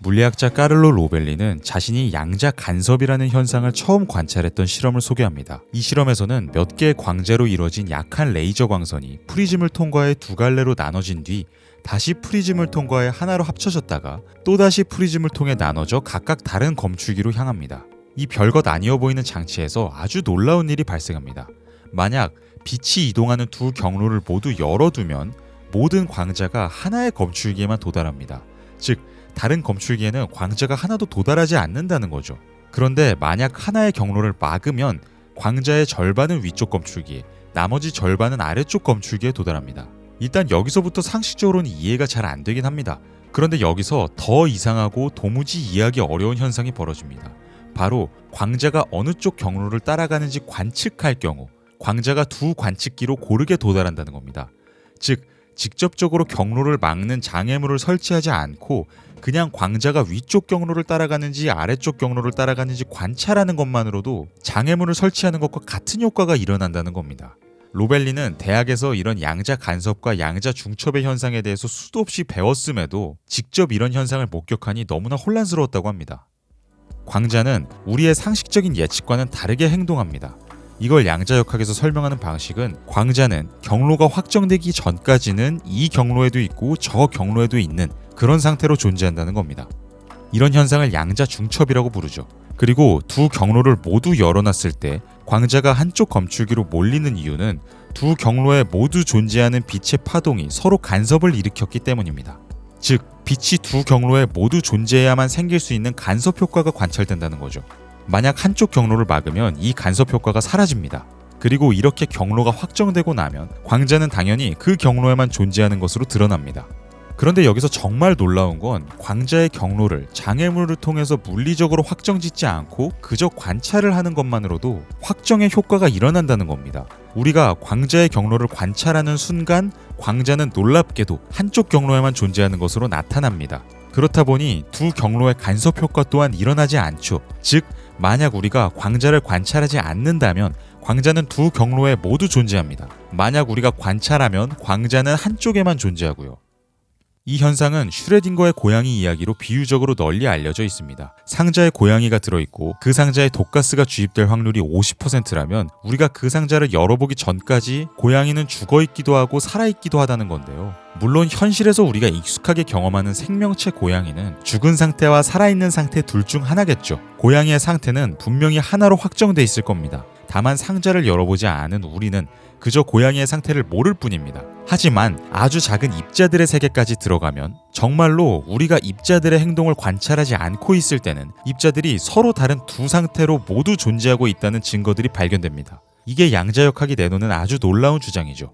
물리학자 까를로 로벨리는 자신이 양자 간섭이라는 현상을 처음 관찰했던 실험을 소개합니다. 이 실험에서는 몇 개의 광재로 이루어진 약한 레이저 광선이 프리즘을 통과해 두 갈래로 나눠진 뒤 다시 프리즘을 통과해 하나로 합쳐졌다가 또다시 프리즘을 통해 나눠져 각각 다른 검출기로 향합니다. 이 별것 아니어 보이는 장치에서 아주 놀라운 일이 발생합니다. 만약 빛이 이동하는 두 경로를 모두 열어두면 모든 광자가 하나의 검출기에만 도달합니다. 즉 다른 검출기에는 광자가 하나도 도달하지 않는다는 거죠. 그런데 만약 하나의 경로를 막으면 광자의 절반은 위쪽 검출기에, 나머지 절반은 아래쪽 검출기에 도달합니다. 일단 여기서부터 상식적으로는 이해가 잘 안 되긴 합니다. 그런데 여기서 더 이상하고 도무지 이해하기 어려운 현상이 벌어집니다. 바로 광자가 어느 쪽 경로를 따라가는지 관측할 경우 광자가 두 관측기로 고르게 도달한다는 겁니다. 즉 직접적으로 경로를 막는 장애물을 설치하지 않고 그냥 광자가 위쪽 경로를 따라가는지 아래쪽 경로를 따라가는지 관찰하는 것만으로도 장애물을 설치하는 것과 같은 효과가 일어난다는 겁니다. 로벨리는 대학에서 이런 양자 간섭과 양자 중첩의 현상에 대해서 수도 없이 배웠음에도 직접 이런 현상을 목격하니 너무나 혼란스러웠다고 합니다. 광자는 우리의 상식적인 예측과는 다르게 행동합니다. 이걸 양자역학에서 설명하는 방식은 광자는 경로가 확정되기 전까지는 이 경로에도 있고 저 경로에도 있는 그런 상태로 존재한다는 겁니다. 이런 현상을 양자 중첩이라고 부르죠. 그리고 두 경로를 모두 열어놨을 때 광자가 한쪽 검출기로 몰리는 이유는 두 경로에 모두 존재하는 빛의 파동이 서로 간섭을 일으켰기 때문입니다. 즉 빛이 두 경로에 모두 존재해야만 생길 수 있는 간섭 효과가 관찰된다는 거죠. 만약 한쪽 경로를 막으면 이 간섭 효과가 사라집니다. 그리고 이렇게 경로가 확정되고 나면 광자는 당연히 그 경로에만 존재하는 것으로 드러납니다. 그런데 여기서 정말 놀라운 건 광자의 경로를 장애물을 통해서 물리적으로 확정짓지 않고 그저 관찰을 하는 것만으로도 확정의 효과가 일어난다는 겁니다. 우리가 광자의 경로를 관찰하는 순간 광자는 놀랍게도 한쪽 경로에만 존재하는 것으로 나타납니다. 그렇다 보니 두 경로의 간섭 효과 또한 일어나지 않죠. 즉 만약 우리가 광자를 관찰하지 않는다면 광자는 두 경로에 모두 존재합니다. 만약 우리가 관찰하면 광자는 한쪽에만 존재하고요. 이 현상은 슈레딩거의 고양이 이야기로 비유적으로 널리 알려져 있습니다. 상자에 고양이가 들어있고 그 상자에 독가스가 주입될 확률이 50%라면 우리가 그 상자를 열어보기 전까지 고양이는 죽어있기도 하고 살아있기도 하다는 건데요. 물론 현실에서 우리가 익숙하게 경험하는 생명체 고양이는 죽은 상태와 살아있는 상태 둘 중 하나겠죠. 고양이의 상태는 분명히 하나로 확정돼 있을 겁니다. 다만 상자를 열어보지 않은 우리는 그저 고양이의 상태를 모를 뿐입니다. 하지만 아주 작은 입자들의 세계까지 들어가면 정말로 우리가 입자들의 행동을 관찰하지 않고 있을 때는 입자들이 서로 다른 두 상태로 모두 존재하고 있다는 증거들이 발견됩니다. 이게 양자역학이 내놓는 아주 놀라운 주장이죠.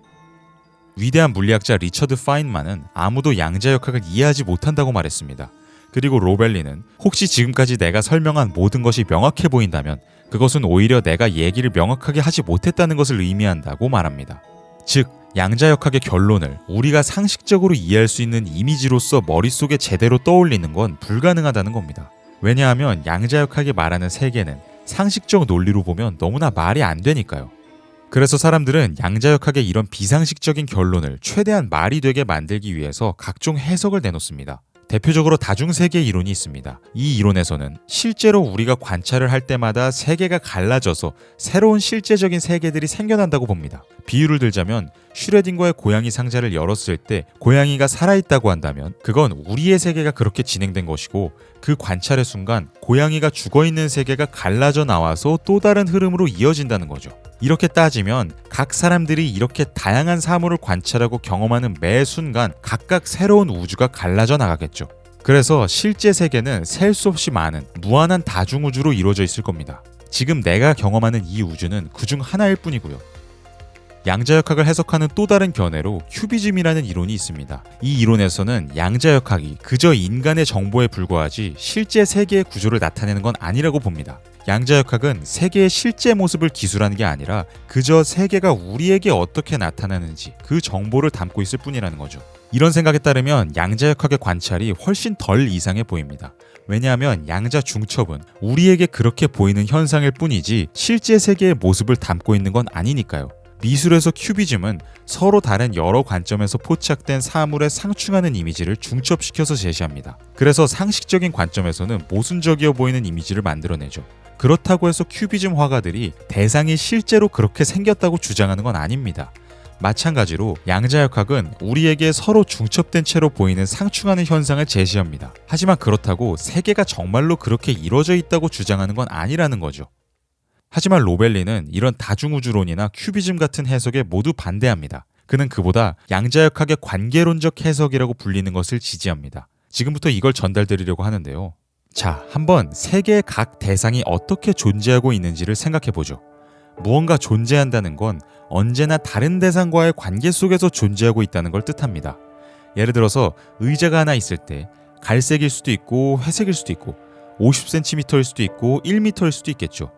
위대한 물리학자 리처드 파인만은 아무도 양자역학을 이해하지 못한다고 말했습니다. 그리고 로벨리는 혹시 지금까지 내가 설명한 모든 것이 명확해 보인다면 그것은 오히려 내가 얘기를 명확하게 하지 못했다는 것을 의미한다고 말합니다. 즉 양자역학의 결론을 우리가 상식적으로 이해할 수 있는 이미지로서 머릿속에 제대로 떠올리는 건 불가능하다는 겁니다. 왜냐하면 양자역학이 말하는 세계는 상식적 논리로 보면 너무나 말이 안 되니까요. 그래서 사람들은 양자역학의 이런 비상식적인 결론을 최대한 말이 되게 만들기 위해서 각종 해석을 내놓습니다. 대표적으로 다중세계 이론이 있습니다. 이 이론에서는 실제로 우리가 관찰을 할 때마다 세계가 갈라져서 새로운 실제적인 세계들이 생겨난다고 봅니다. 비유를 들자면 슈레딩거의 고양이 상자를 열었을 때 고양이가 살아있다고 한다면 그건 우리의 세계가 그렇게 진행된 것이고 그 관찰의 순간 고양이가 죽어있는 세계가 갈라져 나와서 또 다른 흐름으로 이어진다는 거죠. 이렇게 따지면 각 사람들이 이렇게 다양한 사물을 관찰하고 경험하는 매 순간 각각 새로운 우주가 갈라져 나가겠죠. 그래서 실제 세계는 셀 수 없이 많은 무한한 다중우주로 이루어져 있을 겁니다. 지금 내가 경험하는 이 우주는 그중 하나일 뿐이고요. 양자역학을 해석하는 또 다른 견해로 큐비즘이라는 이론이 있습니다. 이 이론에서는 양자역학이 그저 인간의 정보에 불과하지 실제 세계의 구조를 나타내는 건 아니라고 봅니다. 양자역학은 세계의 실제 모습을 기술하는 게 아니라 그저 세계가 우리에게 어떻게 나타나는지 그 정보를 담고 있을 뿐이라는 거죠. 이런 생각에 따르면 양자역학의 관찰이 훨씬 덜 이상해 보입니다. 왜냐하면 양자 중첩은 우리에게 그렇게 보이는 현상일 뿐이지 실제 세계의 모습을 담고 있는 건 아니니까요. 미술에서 큐비즘은 서로 다른 여러 관점에서 포착된 사물에 상충하는 이미지를 중첩시켜서 제시합니다. 그래서 상식적인 관점에서는 모순적이어 보이는 이미지를 만들어내죠. 그렇다고 해서 큐비즘 화가들이 대상이 실제로 그렇게 생겼다고 주장하는 건 아닙니다. 마찬가지로 양자역학은 우리에게 서로 중첩된 채로 보이는 상충하는 현상을 제시합니다. 하지만 그렇다고 세계가 정말로 그렇게 이루어져 있다고 주장하는 건 아니라는 거죠. 하지만 로벨리는 이런 다중우주론이나 큐비즘 같은 해석에 모두 반대합니다. 그는 그보다 양자역학의 관계론적 해석이라고 불리는 것을 지지합니다. 지금부터 이걸 전달드리려고 하는데요. 자, 한번 세계의 각 대상이 어떻게 존재하고 있는지를 생각해보죠. 무언가 존재한다는 건 언제나 다른 대상과의 관계 속에서 존재하고 있다는 걸 뜻합니다. 예를 들어서 의자가 하나 있을 때 갈색일 수도 있고 회색일 수도 있고 50cm일 수도 있고 1m일 수도 있겠죠.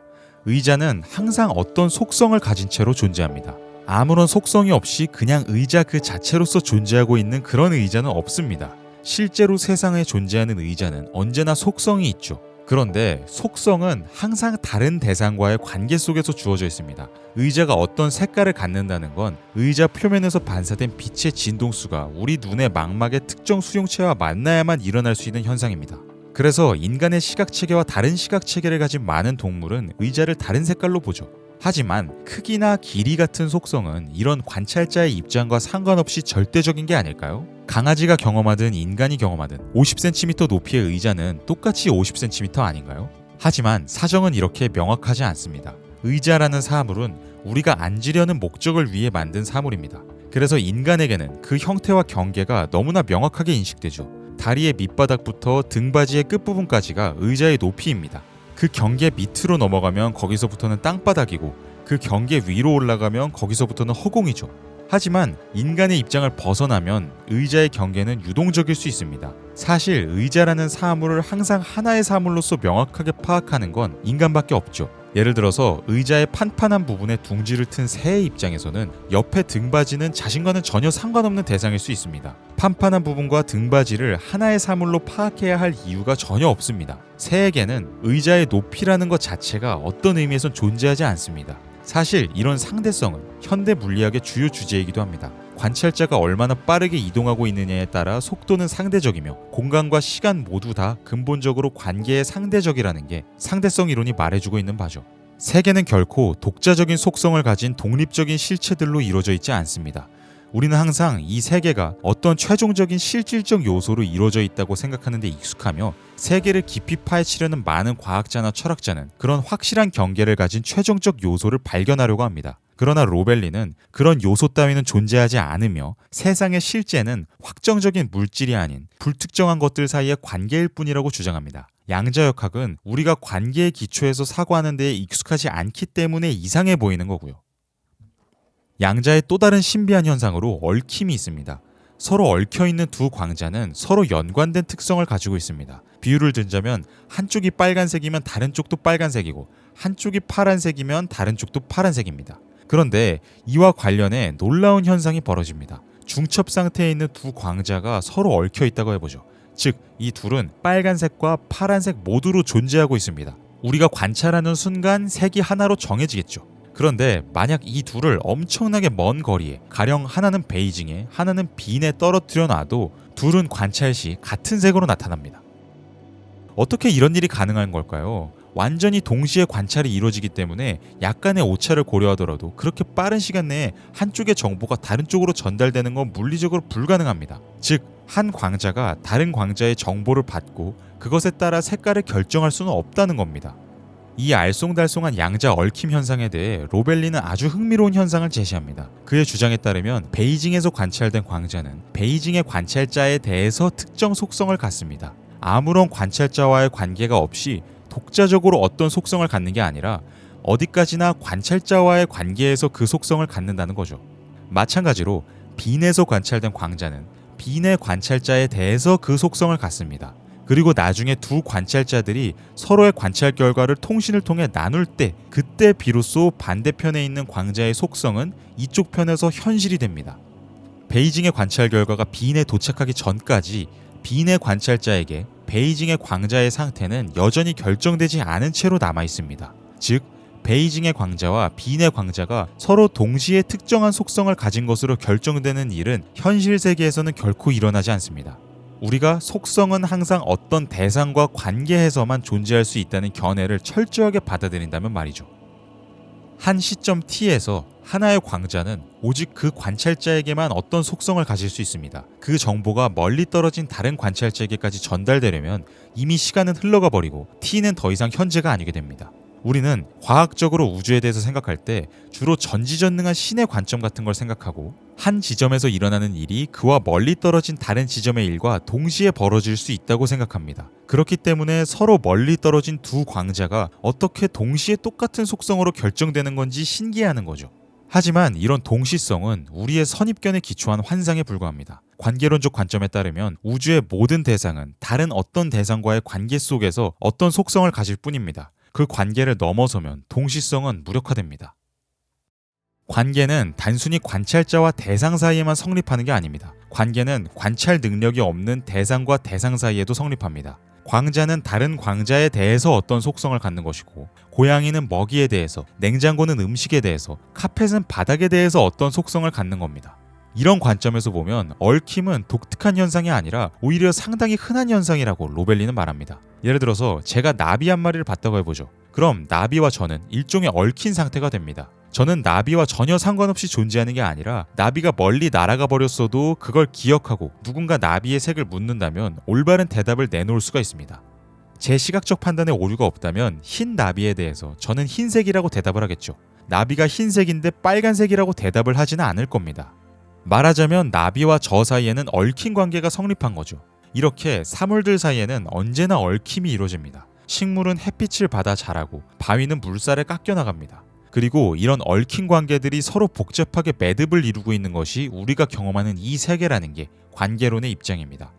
의자는 항상 어떤 속성을 가진 채로 존재합니다. 아무런 속성이 없이 그냥 의자 그 자체로서 존재하고 있는 그런 의자는 없습니다. 실제로 세상에 존재하는 의자는 언제나 속성이 있죠. 그런데 속성은 항상 다른 대상과의 관계 속에서 주어져 있습니다. 의자가 어떤 색깔을 갖는다는 건 의자 표면에서 반사된 빛의 진동수가 우리 눈의 망막의 특정 수용체와 만나야만 일어날 수 있는 현상입니다. 그래서 인간의 시각체계와 다른 시각체계를 가진 많은 동물은 의자를 다른 색깔로 보죠. 하지만 크기나 길이 같은 속성은 이런 관찰자의 입장과 상관없이 절대적인 게 아닐까요? 강아지가 경험하든 인간이 경험하든 50cm 높이의 의자는 똑같이 50cm 아닌가요? 하지만 사정은 이렇게 명확하지 않습니다. 의자라는 사물은 우리가 앉으려는 목적을 위해 만든 사물입니다. 그래서 인간에게는 그 형태와 경계가 너무나 명확하게 인식되죠. 다리의 밑바닥부터 등받이의 끝부분까지가 의자의 높이입니다. 그 경계 밑으로 넘어가면 거기서부터는 땅바닥이고 그 경계 위로 올라가면 거기서부터는 허공이죠. 하지만 인간의 입장을 벗어나면 의자의 경계는 유동적일 수 있습니다. 사실 의자라는 사물을 항상 하나의 사물로서 명확하게 파악하는 건 인간밖에 없죠. 예를 들어서 의자의 판판한 부분에 둥지를 튼 새의 입장에서는 옆에 등받이는 자신과는 전혀 상관없는 대상일 수 있습니다. 판판한 부분과 등받이를 하나의 사물로 파악해야 할 이유가 전혀 없습니다. 새에게는 의자의 높이라는 것 자체가 어떤 의미에선 존재하지 않습니다. 사실 이런 상대성은 현대 물리학의 주요 주제이기도 합니다. 관찰자가 얼마나 빠르게 이동하고 있느냐에 따라 속도는 상대적이며 공간과 시간 모두 다 근본적으로 관계에 상대적이라는 게 상대성 이론이 말해주고 있는 바죠. 세계는 결코 독자적인 속성을 가진 독립적인 실체들로 이루어져 있지 않습니다. 우리는 항상 이 세계가 어떤 최종적인 실질적 요소로 이루어져 있다고 생각하는 데 익숙하며 세계를 깊이 파헤치려는 많은 과학자나 철학자는 그런 확실한 경계를 가진 최종적 요소를 발견하려고 합니다. 그러나 로벨리는 그런 요소 따위는 존재하지 않으며 세상의 실제는 확정적인 물질이 아닌 불특정한 것들 사이의 관계일 뿐이라고 주장합니다. 양자역학은 우리가 관계의 기초에서 사고하는 데에 익숙하지 않기 때문에 이상해 보이는 거고요. 양자의 또 다른 신비한 현상으로 얽힘이 있습니다. 서로 얽혀있는 두 광자는 서로 연관된 특성을 가지고 있습니다. 비유를 들자면 한쪽이 빨간색이면 다른 쪽도 빨간색이고 한쪽이 파란색이면 다른 쪽도 파란색입니다. 그런데 이와 관련해 놀라운 현상이 벌어집니다. 중첩 상태에 있는 두 광자가 서로 얽혀 있다고 해보죠. 즉, 이 둘은 빨간색과 파란색 모두로 존재하고 있습니다. 우리가 관찰하는 순간 색이 하나로 정해지겠죠. 그런데 만약 이 둘을 엄청나게 먼 거리에, 가령 하나는 베이징에 하나는 빈에 떨어뜨려 놔도 둘은 관찰 시 같은 색으로 나타납니다. 어떻게 이런 일이 가능한 걸까요? 완전히 동시에 관찰이 이루어지기 때문에 약간의 오차를 고려하더라도 그렇게 빠른 시간 내에 한쪽의 정보가 다른 쪽으로 전달되는 건 물리적으로 불가능합니다. 즉, 한 광자가 다른 광자의 정보를 받고 그것에 따라 색깔을 결정할 수는 없다는 겁니다. 이 알쏭달쏭한 양자 얽힘 현상에 대해 로벨리는 아주 흥미로운 현상을 제시합니다. 그의 주장에 따르면 베이징에서 관찰된 광자는 베이징의 관찰자에 대해서 특정 속성을 갖습니다. 아무런 관찰자와의 관계가 없이 독자적으로 어떤 속성을 갖는 게 아니라 어디까지나 관찰자와의 관계에서 그 속성을 갖는다는 거죠. 마찬가지로 빈에서 관찰된 광자는 빈의 관찰자에 대해서 그 속성을 갖습니다. 그리고 나중에 두 관찰자들이 서로의 관찰 결과를 통신을 통해 나눌 때 그때 비로소 반대편에 있는 광자의 속성은 이쪽 편에서 현실이 됩니다. 베이징의 관찰 결과가 빈에 도착하기 전까지 빈의 관찰자에게 베이징의 광자의 상태는 여전히 결정되지 않은 채로 남아 있습니다. 즉, 베이징의 광자와 빈의 광자가 서로 동시에 특정한 속성을 가진 것으로 결정되는 일은 현실 세계에서는 결코 일어나지 않습니다. 우리가 속성은 항상 어떤 대상과 관계해서만 존재할 수 있다는 견해를 철저하게 받아들인다면 말이죠. 한 시점 t에서 하나의 광자는 오직 그 관찰자에게만 어떤 속성을 가질 수 있습니다. 그 정보가 멀리 떨어진 다른 관찰자에게까지 전달되려면 이미 시간은 흘러가 버리고 t는 더 이상 현재가 아니게 됩니다. 우리는 과학적으로 우주에 대해서 생각할 때 주로 전지전능한 신의 관점 같은 걸 생각하고 한 지점에서 일어나는 일이 그와 멀리 떨어진 다른 지점의 일과 동시에 벌어질 수 있다고 생각합니다. 그렇기 때문에 서로 멀리 떨어진 두 광자가 어떻게 동시에 똑같은 속성으로 결정되는 건지 신기해하는 거죠. 하지만 이런 동시성은 우리의 선입견에 기초한 환상에 불과합니다. 관계론적 관점에 따르면 우주의 모든 대상은 다른 어떤 대상과의 관계 속에서 어떤 속성을 가질 뿐입니다. 그 관계를 넘어서면 동시성은 무력화됩니다. 관계는 단순히 관찰자와 대상 사이에만 성립하는 게 아닙니다. 관계는 관찰 능력이 없는 대상과 대상 사이에도 성립합니다. 광자는 다른 광자에 대해서 어떤 속성을 갖는 것이고, 고양이는 먹이에 대해서, 냉장고는 음식에 대해서, 카펫은 바닥에 대해서 어떤 속성을 갖는 겁니다. 이런 관점에서 보면 얽힘은 독특한 현상이 아니라 오히려 상당히 흔한 현상이라고 로벨리는 말합니다. 예를 들어서 제가 나비 한 마리를 봤다고 해보죠. 그럼 나비와 저는 일종의 얽힌 상태가 됩니다. 저는 나비와 전혀 상관없이 존재하는 게 아니라 나비가 멀리 날아가 버렸어도 그걸 기억하고 누군가 나비의 색을 묻는다면 올바른 대답을 내놓을 수가 있습니다. 제 시각적 판단에 오류가 없다면 흰 나비에 대해서 저는 흰색이라고 대답을 하겠죠. 나비가 흰색인데 빨간색이라고 대답을 하지는 않을 겁니다. 말하자면 나비와 저 사이에는 얽힌 관계가 성립한 거죠. 이렇게 사물들 사이에는 언제나 얽힘이 이루어집니다. 식물은 햇빛을 받아 자라고 바위는 물살에 깎여 나갑니다. 그리고 이런 얽힌 관계들이 서로 복잡하게 매듭을 이루고 있는 것이 우리가 경험하는 이 세계라는 게 관계론의 입장입니다.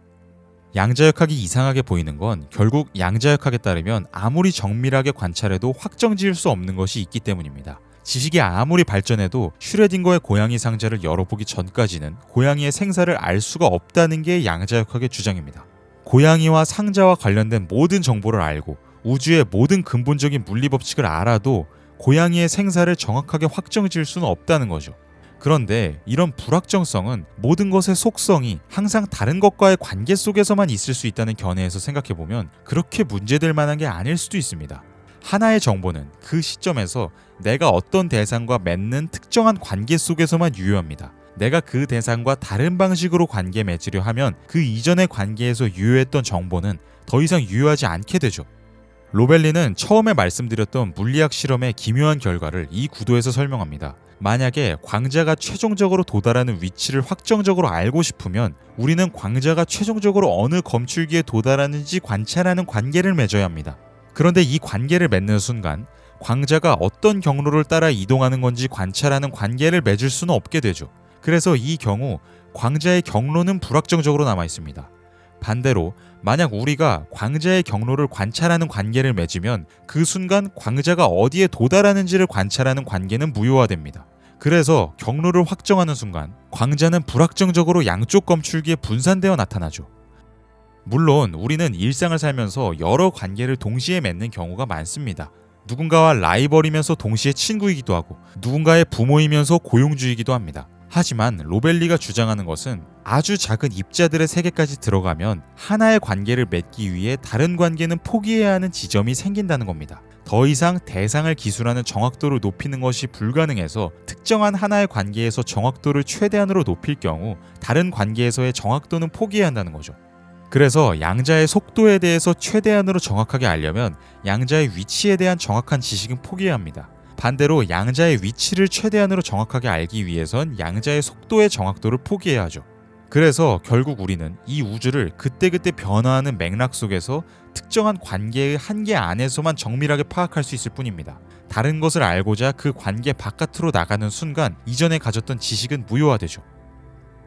양자역학이 이상하게 보이는 건 결국 양자역학에 따르면 아무리 정밀하게 관찰해도 확정지을 수 없는 것이 있기 때문입니다. 지식이 아무리 발전해도 슈레딩거의 고양이 상자를 열어보기 전까지는 고양이의 생사를 알 수가 없다는 게 양자역학의 주장입니다. 고양이와 상자와 관련된 모든 정보를 알고 우주의 모든 근본적인 물리법칙을 알아도 고양이의 생사를 정확하게 확정지을 수는 없다는 거죠. 그런데 이런 불확정성은 모든 것의 속성이 항상 다른 것과의 관계 속에서만 있을 수 있다는 견해에서 생각해보면 그렇게 문제될 만한 게 아닐 수도 있습니다. 하나의 정보는 그 시점에서 내가 어떤 대상과 맺는 특정한 관계 속에서만 유효합니다. 내가 그 대상과 다른 방식으로 관계 맺으려 하면 그 이전의 관계에서 유효했던 정보는 더 이상 유효하지 않게 되죠. 로벨리는 처음에 말씀드렸던 물리학 실험의 기묘한 결과를 이 구도에서 설명합니다. 만약에 광자가 최종적으로 도달하는 위치를 확정적으로 알고 싶으면 우리는 광자가 최종적으로 어느 검출기에 도달하는지 관찰하는 관계를 맺어야 합니다. 그런데 이 관계를 맺는 순간 광자가 어떤 경로를 따라 이동하는 건지 관찰하는 관계를 맺을 수는 없게 되죠. 그래서 이 경우 광자의 경로는 불확정적으로 남아 있습니다. 반대로 만약 우리가 광자의 경로를 관찰하는 관계를 맺으면 그 순간 광자가 어디에 도달하는지를 관찰하는 관계는 무효화됩니다. 그래서 경로를 확정하는 순간 광자는 불확정적으로 양쪽 검출기에 분산되어 나타나죠. 물론 우리는 일상을 살면서 여러 관계를 동시에 맺는 경우가 많습니다. 누군가와 라이벌이면서 동시에 친구이기도 하고 누군가의 부모이면서 고용주이기도 합니다. 하지만 로벨리가 주장하는 것은 아주 작은 입자들의 세계까지 들어가면 하나의 관계를 맺기 위해 다른 관계는 포기해야 하는 지점이 생긴다는 겁니다. 더 이상 대상을 기술하는 정확도를 높이는 것이 불가능해서 특정한 하나의 관계에서 정확도를 최대한으로 높일 경우 다른 관계에서의 정확도는 포기해야 한다는 거죠. 그래서 양자의 속도에 대해서 최대한으로 정확하게 알려면 양자의 위치에 대한 정확한 지식은 포기해야 합니다. 반대로 양자의 위치를 최대한으로 정확하게 알기 위해선 양자의 속도의 정확도를 포기해야 하죠. 그래서 결국 우리는 이 우주를 그때그때 변화하는 맥락 속에서 특정한 관계의 한계 안에서만 정밀하게 파악할 수 있을 뿐입니다. 다른 것을 알고자 그 관계 바깥으로 나가는 순간 이전에 가졌던 지식은 무효화되죠.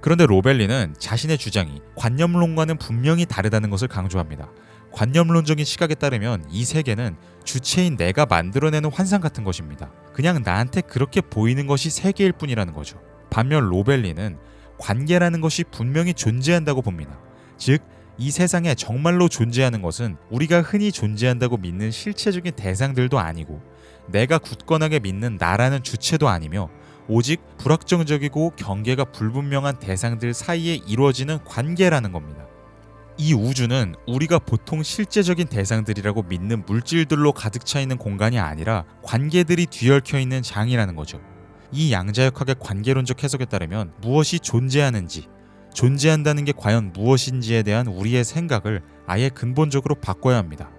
그런데 로벨리는 자신의 주장이 관념론과는 분명히 다르다는 것을 강조합니다. 관념론적인 시각에 따르면 이 세계는 주체인 내가 만들어내는 환상 같은 것입니다. 그냥 나한테 그렇게 보이는 것이 세계일 뿐이라는 거죠. 반면 로벨리는 관계라는 것이 분명히 존재한다고 봅니다. 즉 이 세상에 정말로 존재하는 것은 우리가 흔히 존재한다고 믿는 실체적인 대상들도 아니고 내가 굳건하게 믿는 나라는 주체도 아니며 오직 불확정적이고 경계가 불분명한 대상들 사이에 이루어지는 관계라는 겁니다. 이 우주는 우리가 보통 실제적인 대상들이라고 믿는 물질들로 가득 차 있는 공간이 아니라 관계들이 뒤얽혀 있는 장이라는 거죠. 이 양자역학의 관계론적 해석에 따르면 무엇이 존재하는지, 존재한다는 게 과연 무엇인지에 대한 우리의 생각을 아예 근본적으로 바꿔야 합니다.